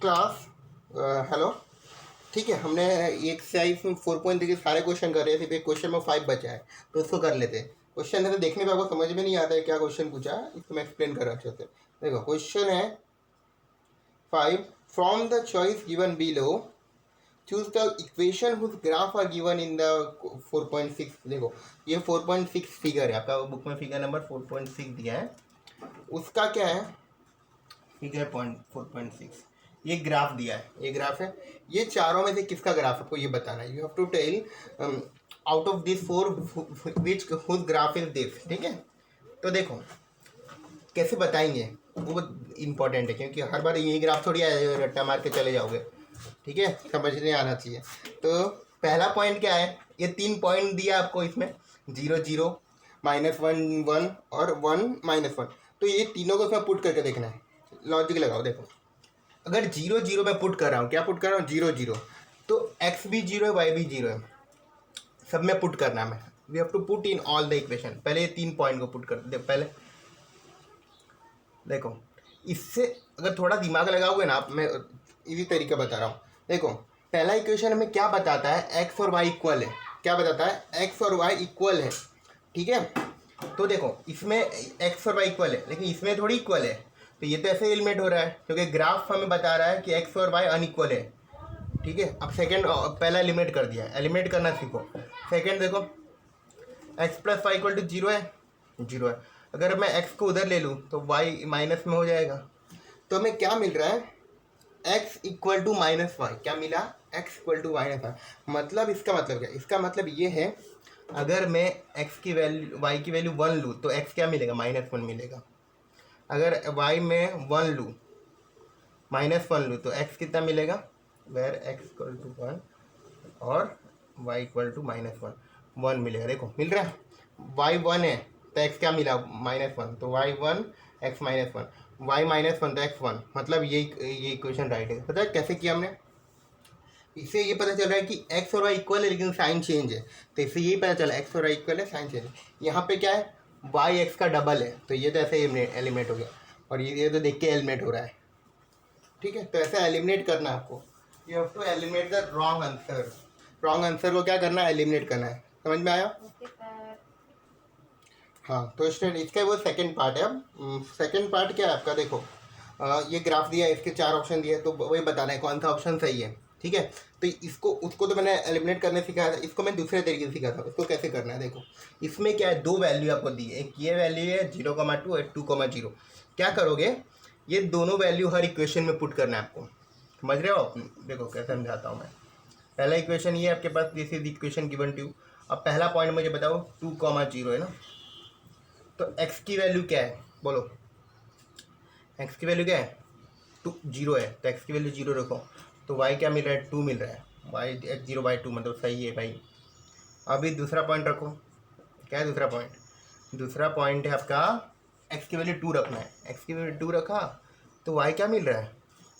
Class hello. ठीक है, हमने एक एक्सरसाइज में 4.3 के सारे क्वेश्चन कर रहे थे, सिर्फ एक क्वेश्चन में 5 बचा है, तो उसको कर लेते हैं। क्वेश्चन है तो देखने पे आपको समझ में नहीं आता है क्या क्वेश्चन पूछा है, इसको मैं एक्सप्लेन कर रहा हूँ अच्छे से। देखो क्वेश्चन है 5, from the choice given below choose the equation whose graph are given in the 4.6। देखो ये 4.6 फिगर है, आपका बुक में फिगर नंबर 4.6 दिया है, उसका क्या है फिगर पॉइंट 4.6, ये ग्राफ दिया है, ये ग्राफ है। ये चारों में से किसका ग्राफ आपको ये बताना है। You have to tell out of this 4 which whose graph is this. ठीक है, तो देखो कैसे बताएंगे वो इम्पोर्टेंट है, क्योंकि हर बार यही ग्राफ थोड़ी रट्टा मार के चले जाओगे। ठीक है, समझने आना चाहिए। तो पहला पॉइंट क्या है, ये 3 पॉइंट दिया आपको इसमें, 0 0 -1 1 और 1 -1। तो ये तीनों को इसमें पुट करके देखना है। लॉजिक लगाओ, देखो अगर 0 0 मैं पुट कर रहा हूँ, क्या पुट कर रहा हूँ 0 0, तो x भी 0 है, y भी 0 है, सब में पुट करना है। We have to put in all the equation. पहले ये 3 पॉइंट को पुट कर दे। पहले देखो इससे अगर थोड़ा दिमाग लगाओगे ना आप, मैं इसी तरीका बता रहा हूँ। देखो पहला इक्वेशन हमें क्या बताता है, x और y इक्वल है। क्या बताता है, x और y इक्वल है। ठीक है, तो देखो इसमें x और y इक्वल है, लेकिन इसमें थोड़ी इक्वल है, तो ये तो ऐसे एलिमिनेट हो रहा है, क्योंकि ग्राफ हमें बता रहा है कि x और y अनइक्वल है। ठीक है, अब सेकंड पहला एलिमिनेट कर दिया है, एलिमिनेट करना सीखो। सेकंड देखो x plus y equal to 0 है, 0 है। अगर मैं x को उधर ले लूँ तो y माइनस में हो जाएगा, तो हमें क्या मिल रहा है, x इक्वल टू -y। क्या मिला, x इक्वल टू -y। मतलब इसका मतलब क्या, इसका मतलब ये है अगर मैं x की वैल्यू y की वैल्यू 1 लूँ तो x क्या मिलेगा, -1 मिलेगा। अगर y में 1 लूँ, -1 लूँ तो x कितना मिलेगा, वेर x इक्वल टू 1 और y इक्वल टू -1, 1 मिलेगा। देखो मिल रहा है, y 1 है तो x क्या मिला, -1, तो y 1 x -1, y -1 तो x 1। मतलब ये इक्वेशन राइट है। पता है कैसे किया हमने, इससे ये पता चल रहा है कि x और y इक्वल है लेकिन साइन चेंज है, तो इससे यही पता चला x और y इक्वल है, साइन चेंज है। यहाँ पे क्या है, y x का डबल है, तो ये तो ऐसे एलिमिनेट हो गया, और ये तो देख के एलिमिनेट हो रहा है। ठीक है, तो ऐसा एलिमिनेट करना है आपको। You have to eliminate the wrong answer. Wrong answer को क्या करना है, एलिमिनेट करना है। समझ में आया। हाँ, तो स्टूडेंट इसका वो सेकंड पार्ट है। अब सेकंड पार्ट क्या है आपका, देखो ये ग्राफ दिया है, इसके 4 ऑप्शन दिए, तो वही बताना है कौन सा ऑप्शन सही है। ठीक है, तो इसको उसको तो मैंने एलिमिनेट करने सिखाया था, इसको मैं दूसरे तरीके से सिखाता हूँ। इसको कैसे करना है, देखो इसमें क्या है, 2 वैल्यू आपको दी है, एक ये वैल्यू है 0,2 और 2,0। क्या करोगे, ये दोनों वैल्यू हर इक्वेशन में पुट करना है आपको। समझ रहे हो आप, देखो कैसे समझाता हूँ मैं। पहला इक्वेशन ये आपके पास, this is equation given to. अब पहला पॉइंट मुझे बताओ 2,0 है ना, तो x की वैल्यू क्या है बोलो, x की वैल्यू क्या है, 0 है, तो x की वैल्यू 0 रखो। तो y क्या मिल रहा है, 2 मिल रहा है, y x0/2 मतलब सही है भाई। अभी दूसरा पॉइंट रखो, क्या है दूसरा पॉइंट, दूसरा पॉइंट है आपका x की वैल्यू 2 रखना है। x की वैल्यू 2 रखा तो y क्या मिल रहा है,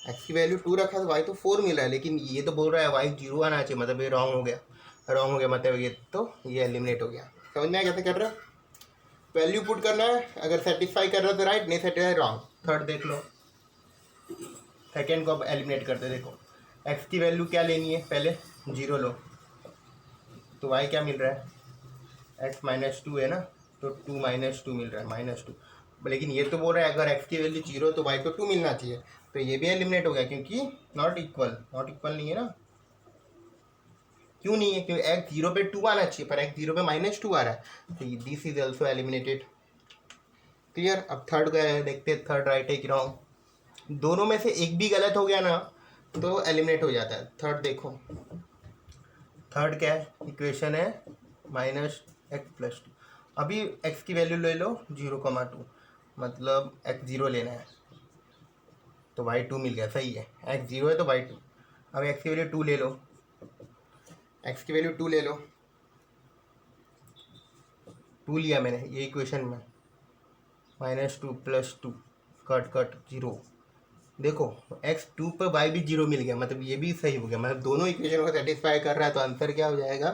x की वैल्यू 2 रखा तो y तो 4 मिल रहा है, लेकिन ये तो बोल रहा है y 0 आना चाहिए, मतलब ये रॉन्ग हो गया। रॉन्ग हो गया मतलब ये तो ये एलिमिनेट हो गया। समझ में आया कैसे कर रहे हो, वैल्यू पुट करना है, अगर सेटिस्फाई कर रहा है तो राइट, नहीं सेटिस्फाई रॉन्ग। थर्ड देख लो, सेकेंड को अब एलिमिनेट करते, देखो x की वैल्यू क्या लेनी है, पहले 0 लो, तो y क्या मिल रहा है, x -2 है ना, तो 2 -2 मिल रहा है, -2। लेकिन ये तो बोल रहा है अगर x की वैल्यू 0 तो y को 2 मिलना चाहिए, तो ये भी एलिमिनेट हो गया, क्योंकि नॉट इक्वल नहीं है ना। क्यों नहीं है, क्योंकि x 0 पे 2 आना चाहिए, पर x 0 पे -2 आ रहा है, तो this is also eliminated. Clear. अब थर्ड का देखते हैं, थर्ड राइट है कि रॉन्ग। दोनों में से एक भी गलत हो गया ना तो एलिमिनेट हो जाता है। थर्ड देखो, थर्ड क्या है, इक्वेशन है -x+2। अभी x की वैल्यू ले लो 0,2, मतलब x 0 लेना है, तो y 2 मिल गया, सही है, x 0 है तो y 2। अब x की वैल्यू 2 ले लो, x की वैल्यू 2 ले लो, 2 लिया मैंने ये इक्वेशन में, -2 + 2 कट 0। देखो x 2 पर y भी 0 मिल गया, मतलब ये भी सही हो गया, मतलब दोनों इक्वेशन को सेटिस्फाई कर रहा है, तो आंसर क्या हो जाएगा,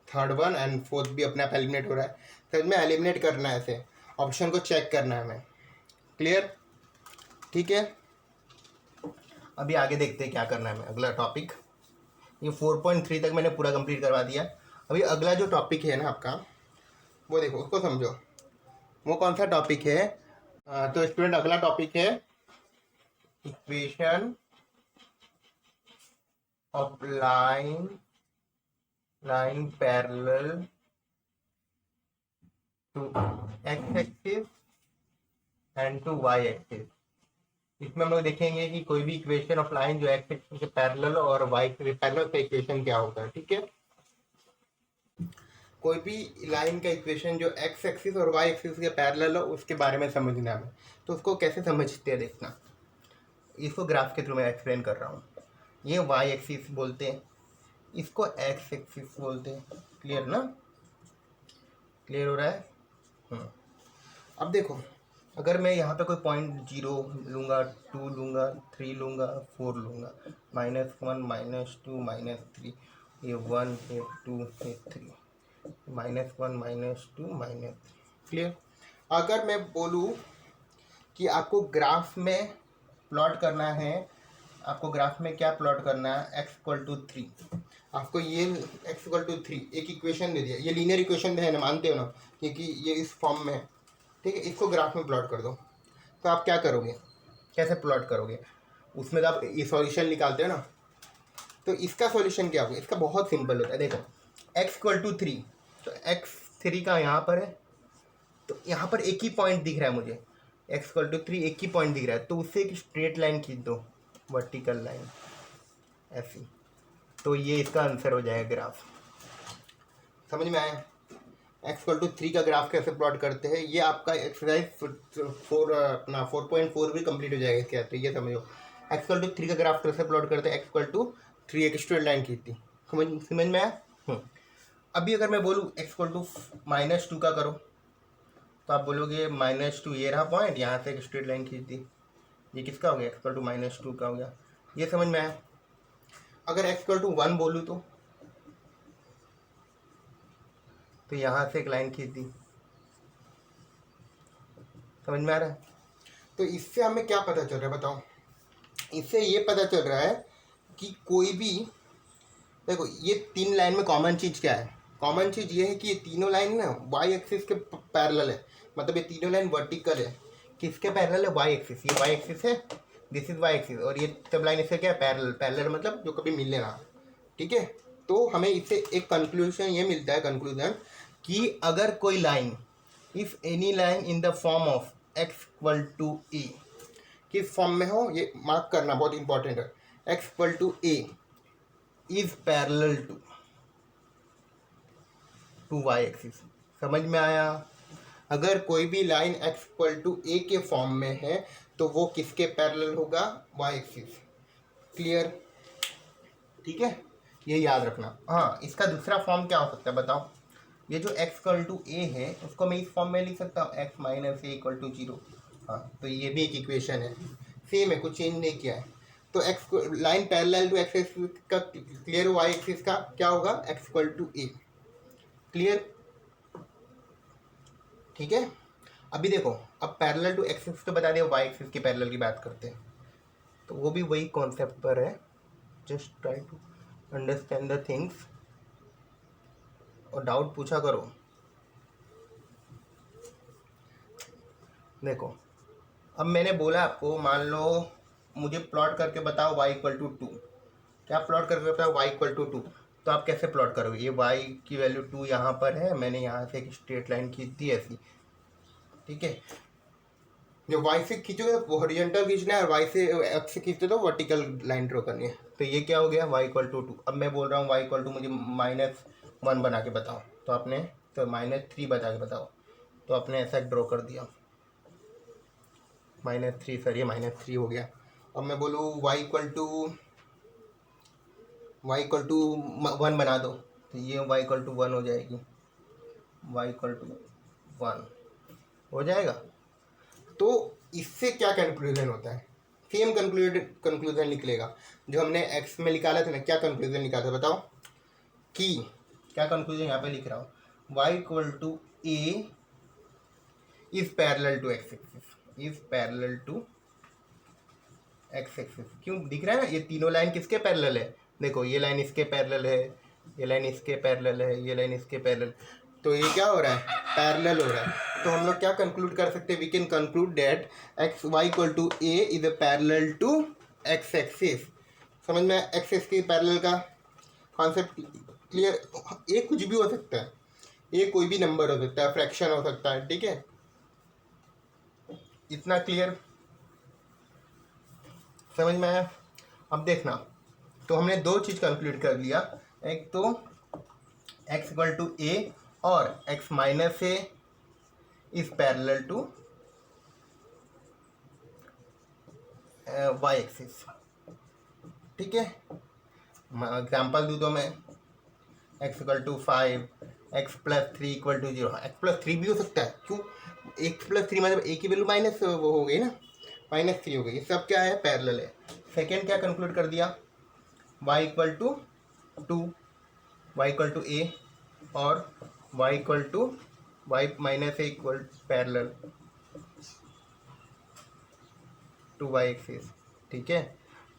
थर्ड वन। एंड फोर्थ भी अपने आप एलिमिनेट हो रहा है। तो में एलिमिनेट करना है, ऐसे ऑप्शन को चेक करना है हमें। क्लियर, ठीक है। अभी आगे देखते हैं क्या करना है। मैं अगला टॉपिक, ये 4.3 तक मैंने पूरा कंप्लीट करवा दिया। अभी अगला जो टॉपिक है ना आपका, वो देखो, उसको समझो। वो कौन सा टॉपिक है? तो स्टूडेंट अगला टॉपिक है equation of line parallel to x axis and to y axis. इसमें हम लोग देखेंगे कि कोई भी इक्वेशन ऑफ लाइन जो एक्स एक्सिस के पैरेलल और वाई के पैरेलल का इक्वेशन क्या होता है। ठीक है, कोई भी लाइन का इक्वेशन जो एक्स एक्सिस और वाई एक्सिस के पैरेलल हो उसके बारे में समझना है। तो उसको कैसे समझते हैं देखना, इसको ग्राफ के थ्रू मैं एक्सप्लेन कर रहा हूँ। ये वाई एक्सिस बोलते हैं, इसको एक्स एक्सिस बोलते हैं। क्लियर ना? क्लियर हो रहा है? अब देखो, अगर मैं यहाँ पे कोई पॉइंट 0 लूँगा, 2 लूँगा, 3 लूँगा, 4 लूँगा, -1 -2 -3, ये 1 है, 2 है, 3, -1 -2 -3। क्लियर? अगर मैं बोलूँ कि आपको ग्राफ में प्लॉट करना है, आपको ग्राफ में क्या प्लॉट करना है, x = 3, आपको ये x = 3 एक इक्वेशन दे दिया, ये लीनियर इक्वेशन है ना, मानते हो ना, क्योंकि ये इस फॉर्म में है। ठीक है, इसको ग्राफ में प्लॉट कर दो, तो आप क्या करोगे, कैसे प्लॉट करोगे? उसमें तो आप ये सॉल्यूशन निकालते हो ना, तो इसका सॉल्यूशन क्या होगा? इसका बहुत सिंपल होता है। देखो, x = 3, तो x3 का यहाँ पर है, तो यहाँ पर एक ही पॉइंट दिख रहा है मुझे, x = 3 एक ही पॉइंट दिख रहा है, तो उससे एक स्ट्रेट लाइन खींच दो, वर्टिकल लाइन ऐसी, तो ये इसका आंसर हो जाएगा ग्राफ। समझ में आया? x = 3 का ग्राफ कैसे प्लॉट करते हैं, ये आपका एक्सरसाइज 4.4 भी कंप्लीट हो जाएगा इसके। तो ये समझो, x = 3 का ग्राफ कैसे प्लॉट करते हैं, x = 3 एक स्ट्रेट लाइन खींचती। समझ में आया? अभी अगर मैं बोलूँ x = -2 का करो, तो आप बोलोगे -2, ये रहा पॉइंट, यहाँ से एक स्ट्रेट लाइन खींच दी, ये किसका हो गया, x = -2 का हो गया। ये समझ में आया? अगर x = 1 बोलूँ तो यहाँ से एक लाइन खींच दी। समझ में आ रहा है? तो इससे हमें क्या पता चल रहा है बताओ? इससे ये पता चल रहा है कि कोई भी, देखो ये 3 लाइन में कॉमन चीज़ क्या है? कॉमन चीज़ ये है कि ये तीनों लाइन ना वाई एक्सिस के पैरेलल है, मतलब ये तीनों लाइन वर्टिकल है। किसके पैरेलल है? Y axis. ये वाई एक्सिस है, दिस इज वाई एक्सिस, और ये सब लाइन इससे क्या है? पैरेलल। पैरेलल मतलब जो कभी मिलने ना। ठीक है, तो हमें इससे एक कंक्लूजन ये मिलता है, कंक्लूजन, कि अगर कोई line, if any line in the form of x = a, किस फॉर्म में हो ये मार्क करना बहुत इंपॉर्टेंट है, x = a is parallel to y axis. समझ में आया? अगर कोई भी लाइन x = a के फॉर्म में है तो वो किसके पैरेलल होगा? Y axis. क्लियर? ठीक है, ये याद रखना। हाँ, इसका दूसरा फॉर्म क्या हो सकता है बताओ? ये जो x = a है उसको मैं इस फॉर्म में लिख सकता हूँ, x - a = 0। हाँ, तो ये भी एक इक्वेशन है, सेम है, कुछ चेंज नहीं किया है। तो x line parallel to x axis का क्लियर, वाई एक्सिस का क्या होगा? x = a। क्लियर? ठीक है, अभी देखो, अब पैरेलल टू एक्सिस तो बता दिया, वाई एक्सिस के पैरेलल की बात करते हैं, तो वो भी वही कॉन्सेप्ट पर है। Just try to understand the things, और डाउट पूछा करो। देखो, अब मैंने बोला आपको, मान लो मुझे प्लॉट करके बताओ y = 2। क्या प्लॉट करके बताओ? y = 2। तो आप कैसे प्लॉट करोगे? ये y की वैल्यू 2 यहाँ पर है, मैंने यहाँ से एक स्ट्रेट लाइन खींच दी ऐसी। ठीक है, जब y से खींचोगे तो हॉरिजॉन्टल खींचना है, और y से x से खींचते तो वर्टिकल लाइन ड्रॉ करनी है। तो ये क्या हो गया? y = 2। अब मैं बोल रहा हूँ y = मुझे -1 बना के बताओ, तो आपने तो -3 बता के बताओ, तो आपने ऐसा ड्रॉ कर दिया, -3, सर ये -3 हो गया। अब मैं बोलूँ y = 1 बना दो, तो ये y = 1 हो जाएगी, y = 1 हो जाएगा। तो इससे क्या कंक्लूजन होता है? सेम कंक्लूजन निकलेगा जो हमने x में निकाला था ना। क्या कंक्लूजन निकाला था बताओ? कि क्या कंक्लूजन यहाँ पे लिख रहा हूँ, y = a is parallel to x axis, is parallel to x axis. क्यों दिख रहा है ना, ये तीनों लाइन किसके पैरेलल है, देखो ये लाइन इसके पैरेलल है, ये लाइन इसके पैरेलल है, ये लाइन इसके पैरेलल, तो ये क्या हो रहा है, पैरेलल हो रहा है। तो हम लोग क्या कंक्लूड कर सकते हैं, we can conclude that x y equal to a is a parallel to x axis. समझ में, एक्स एक्सिस की पैरेलल का कॉन्सेप्ट क्लियर। ये कुछ भी हो सकता है, ये कोई भी नंबर हो सकता है, फ्रैक्शन हो सकता है, ठीक है, इतना क्लियर समझ में आया। अब देखना, तो हमने दो चीज़ कंक्लूड कर लिया, एक तो x इक्वल टू ए और x minus a is parallel to y axis, ठीक है। एग्जाम्पल दूँ तो मैं x equal to 5, x plus 3 equal to 0, x plus 3 भी हो सकता है, क्यों, x प्लस 3 मतलब a की वैल्यू माइनस वो हो गई ना, -3 हो गई, ये सब क्या है, पैरेलल है। सेकेंड क्या कंक्लूड कर दिया, y equal to 2, y equal to a और y equal to y minus a equal parallel to y axis, ठीक है।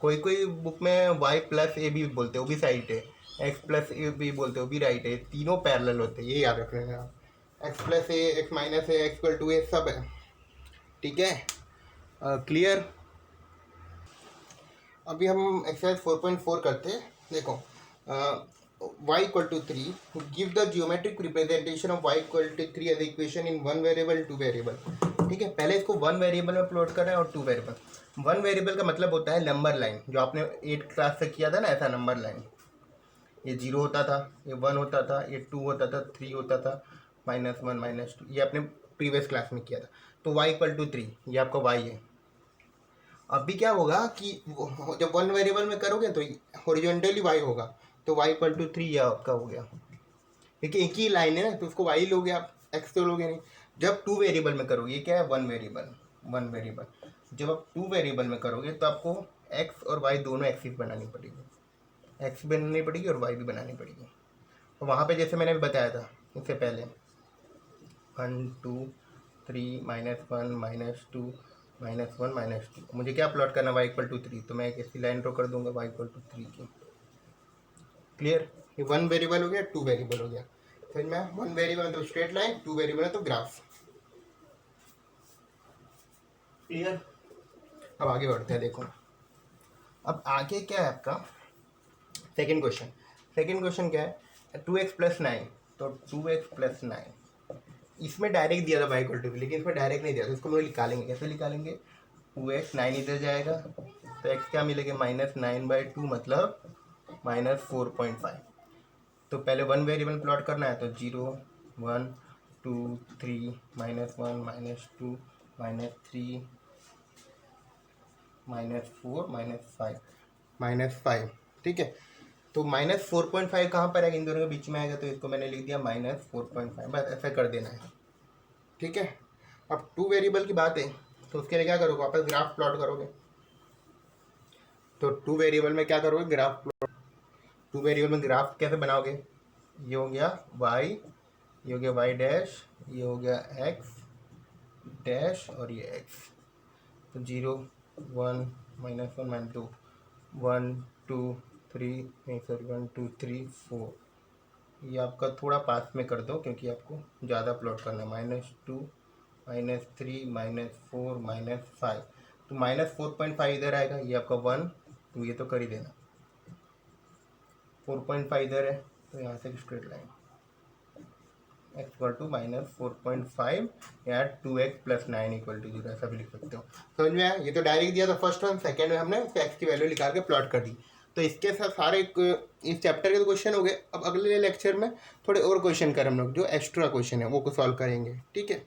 कोई कोई बुक में y प्लस ए भी बोलते हैं, वो भी साइड है, x प्लस ए भी बोलते हैं, वो भी राइट है, तीनों पैरेलल होते हैं, ये याद रख लेना आप, x plus a, x minus a, x equal to a सब है, ठीक है, क्लियर। अभी हम एक्सरसाइज 4.4 करते हैं, देखो y equal to 3, give the geometric representation of y equal to 3 as equation in 1 variable 2 variable, ठीक है। पहले इसको 1 वेरिएबल में प्लॉट करना है और 2 वेरिएबल। 1 वेरिएबल का मतलब होता है नंबर लाइन, जो आपने 8 क्लास से किया था ना, ऐसा नंबर लाइन, ये 0 होता था, ये 1 होता था, ये 2 होता था, 3 होता था, -1 -2, ये आपने प्रीवियस क्लास में किया था। तो y इक्वल टू 3 ये आपका y है। अभी क्या होगा कि जब 1 वेरिएबल में करोगे तो हॉरिजॉन्टली y होगा, तो y इक्वल टू 3 ये आपका हो गया, क्योंकि एक ही लाइन है ना, तो उसको y लोगे आप, x तो लोगे नहीं। जब 2 वेरिएबल में करोगे, ये क्या है, 1 वेरिएबल, जब आप 2 वेरिएबल में करोगे तो आपको x और y दोनों एक्सिस बनानी पड़ेगी, x भी बनानी पड़ेगी और y भी बनानी पड़ेगी। तो वहाँ पे जैसे मैंने अभी बताया था इससे पहले 1 2 3 -1 -2 -1 -2, मुझे क्या प्लॉट करना, y इक्वल टू 3, तो मैं एक ऐसी लाइन ड्रॉ कर दूंगा y इक्वल टू 3 की, क्लियर। ये 1 वेरिएबल हो गया, 2 वेरिएबल हो गया, फिर मैं 1 वेरिएबल तो स्ट्रेट लाइन, 2 वेरिएबल है तो ग्राफ, क्लियर। अब आगे बढ़ते हैं, देखो अब आगे क्या है आपका सेकेंड क्वेश्चन क्या है, 2x प्लस 9, तो 2x प्लस 9 इसमें डायरेक्ट दिया था y इक्वल टू, लेकिन इसमें डायरेक्ट नहीं दिया, तो इसको हम लोग निकालेंगे, कैसे निकालेंगे, 2x 9 इधर जाएगा, तो x क्या मिलेगा, -9/2 मतलब -4.5। तो पहले 1 वेरिएबल प्लॉट करना है, तो 0 1 2 3 -1 -2 -3 -4 -5, ठीक है। तो -4.5 कहाँ पर आएगा, इन दोनों के बीच में आएगा, तो इसको मैंने लिख दिया -4.5, बस ऐसा कर देना है, ठीक है। अब 2 वेरिएबल की बात है, तो उसके लिए क्या करोगे, वापस ग्राफ प्लॉट करोगे, तो 2 वेरिएबल में क्या करोगे, ग्राफ प्लॉट। 2 वेरिएबल में ग्राफ कैसे बनाओगे, ये हो गया y, ये हो गया y डैश, ये हो गया x डैश और ये x, तो 0 1 -1 -2 1 2 3 नहीं सॉरी 1 2 3 4, ये आपका थोड़ा पास में कर दो क्योंकि आपको ज़्यादा प्लॉट करना है, -2 -3 -4 -5, तो -4.5 इधर आएगा, ये आपका 1, तो ये तो कर ही देना, 4.5 इधर है, तो यहाँ से straight line x equal to -4.5 या 2x प्लस 9 इक्वल टू 0, ऐसा भी लिख सकते हो, समझ में आया। ये तो डायरेक्ट दिया था फर्स्ट वन, सेकेंड में हमने x की वैल्यू निकाल के प्लॉट कर दी। तो इसके साथ सारे इस चैप्टर के तो क्वेश्चन हो गए। अब अगले लेक्चर में थोड़े और क्वेश्चन कर हम लोग, जो एक्स्ट्रा क्वेश्चन है वो को सॉल्व करेंगे, ठीक है।